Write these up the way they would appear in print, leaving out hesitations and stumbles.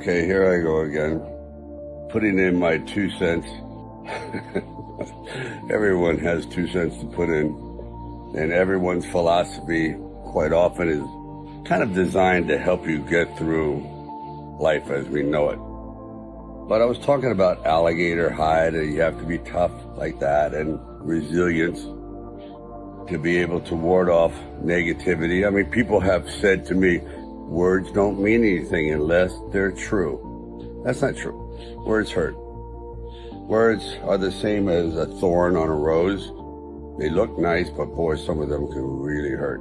Okay, here I go again, putting in my 2 cents. Everyone has 2 cents to put in, and everyone's philosophy quite often is kind of designed to help you get through life as we know it. But I was talking about alligator hide, and you have to be tough like that, and resilience to be able to ward off negativity. I mean, people have said to me, words don't mean anything unless they're true. That's not true. Words hurt. Words are the same as a thorn on a rose. They look nice, but boy, some of them can really hurt.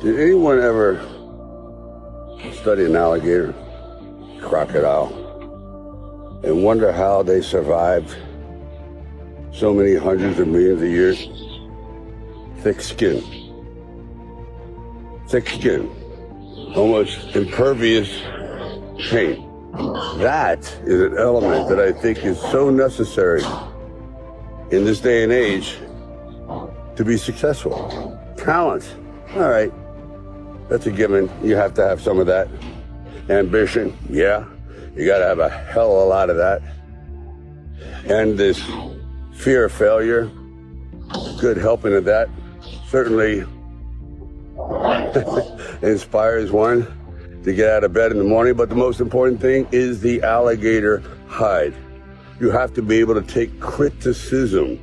Did anyone ever study an alligator, crocodile, and wonder how they survived so many hundreds of millions of years? Thick skin. Thick skin. Almost impervious paint. That is an element that I think is so necessary in this day and age to be successful. Talent. All right. That's a given. You have to have some of that. Ambition. Yeah. You got to have a hell of a lot of that. And this fear of failure. Good helping of that. Certainly inspires one to get out of bed in the morning. But the most important thing is the alligator hide. You have to be able to take criticism.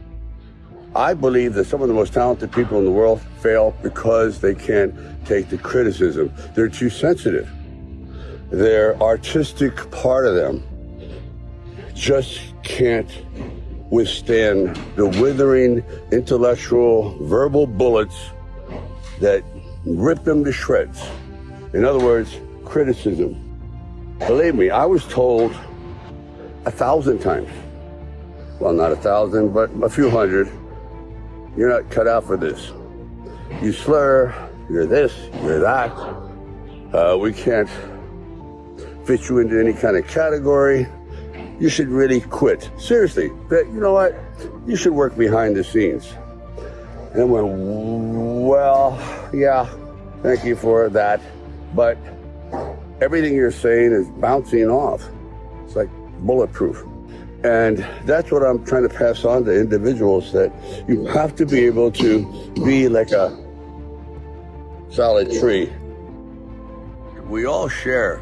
I believe that some of the most talented people in the world fail because they can't take the criticism. They're too sensitive. Their artistic part of them just can't withstand the withering intellectual verbal bullets that rip them to shreds. In other words, criticism. Believe me, I was told 1,000 times, well, not 1,000, but a few hundred, you're not cut out for this. You slur, you're this, you're that. We can't fit you into any kind of category. You should really quit. Seriously, but you know what? You should work behind the scenes. And I went, well, yeah, thank you for that. But everything you're saying is bouncing off. It's like bulletproof. And that's what I'm trying to pass on to individuals, that you have to be able to be like a solid tree. We all share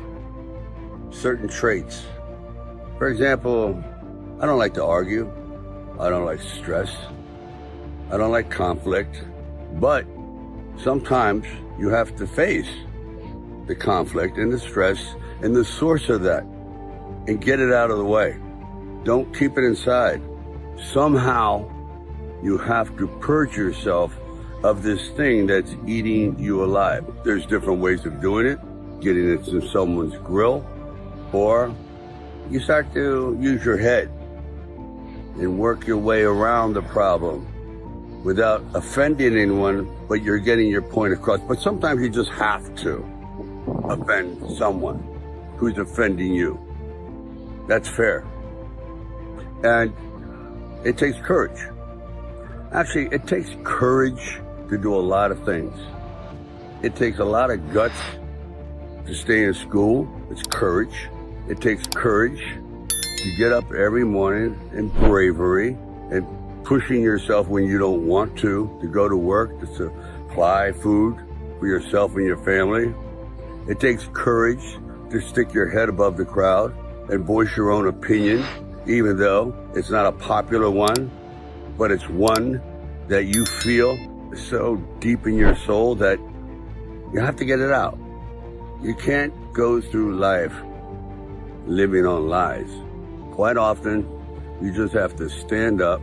certain traits. For example, I don't like to argue. I don't like stress. I don't like conflict. But sometimes you have to face the conflict and the stress and the source of that and get it out of the way. Don't keep it inside. Somehow you have to purge yourself of this thing that's eating you alive. There's different ways of doing it. Getting it to someone's grill, or you start to use your head and work your way around the problem without offending anyone, but you're getting your point across. But sometimes you just have to offend someone who's offending you. That's fair. And it takes courage. Actually, it takes courage to do a lot of things. It takes a lot of guts to stay in school. It's courage. It takes courage to get up every morning, and bravery, and pushing yourself when you don't want to go to work, to supply food for yourself and your family. It takes courage to stick your head above the crowd and voice your own opinion, even though it's not a popular one, but it's one that you feel so deep in your soul that you have to get it out. You can't go through life living on lies. Quite often, you just have to stand up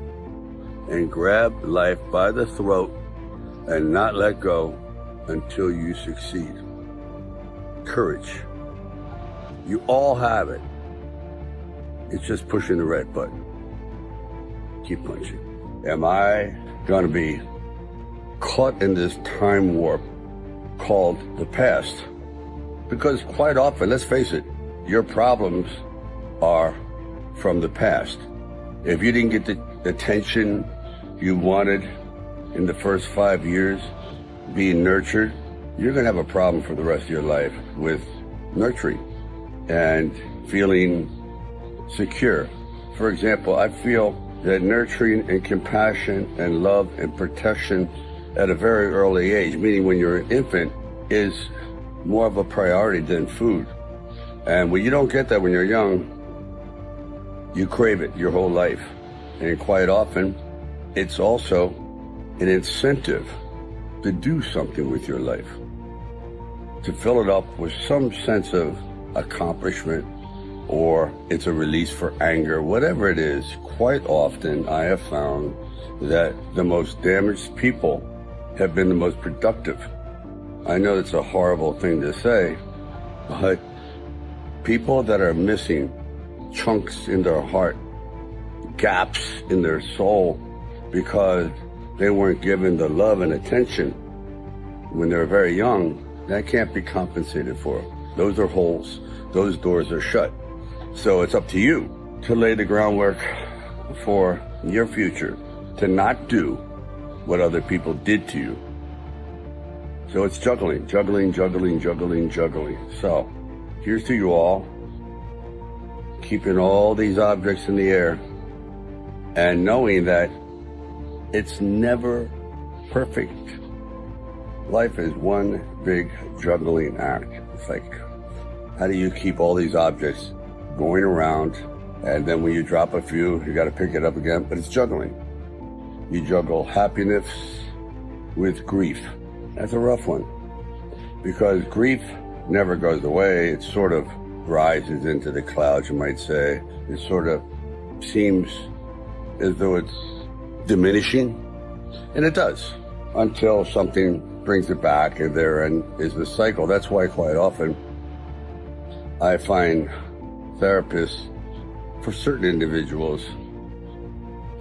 and grab life by the throat and not let go until you succeed. Courage. You all have it. It's just pushing the red button. Keep punching. Am I going to be caught in this time warp called the past? Because quite often, let's face it, your problems are from the past. If you didn't get the attention you wanted in the first 5 years being nurtured, you're going to have a problem for the rest of your life with nurturing. and feeling secure. For example, I feel that nurturing and compassion and love and protection at a very early age, meaning when you're an infant, is more of a priority than food. And when you don't get that when you're young, you crave it your whole life. And quite often, it's also an incentive to do something with your life, to fill it up with some sense of accomplishment, or it's a release for anger, whatever it is. Quite often, I have found that the most damaged people have been the most productive. I know it's a horrible thing to say, but people that are missing chunks in their heart, gaps in their soul, because they weren't given the love and attention when they were very young, that can't be compensated for. Those are holes. Those doors are shut. So it's up to you to lay the groundwork for your future, to not do what other people did to you. So it's juggling. So here's to you all, keeping all these objects in the air and knowing that it's never perfect. Life is one big juggling act. It's like, how do you keep all these objects going around, and then when you drop a few, you got to pick it up again? But it's juggling. You juggle happiness with grief. That's a rough one, because grief never goes away. It sort of rises into the clouds, you might say. It sort of seems as though it's diminishing, and it does, until something brings it back, and therein is the cycle. That's why quite often I find therapists, for certain individuals,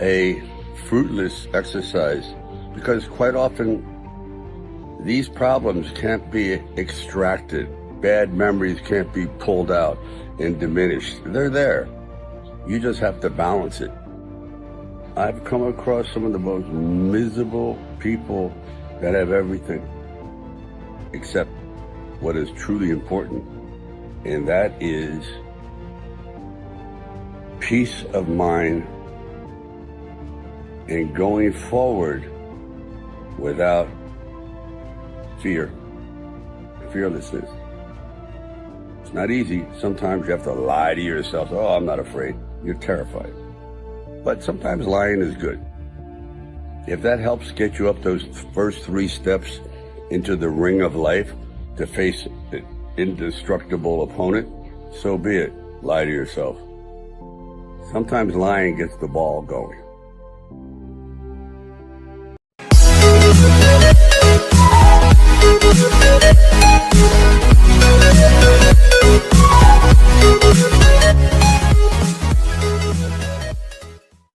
a fruitless exercise, because quite often these problems can't be extracted. Bad memories can't be pulled out and diminished. They're there. You just have to balance it. I've come across some of the most miserable people that have everything except what is truly important, and that is peace of mind and going forward without fear, fearlessness. It's not easy. Sometimes you have to lie to yourself. Oh, I'm not afraid. You're terrified. But sometimes lying is good. If that helps get you up those first 3 steps into the ring of life to face an indestructible opponent, so be it. Lie to yourself. Sometimes lying gets the ball going.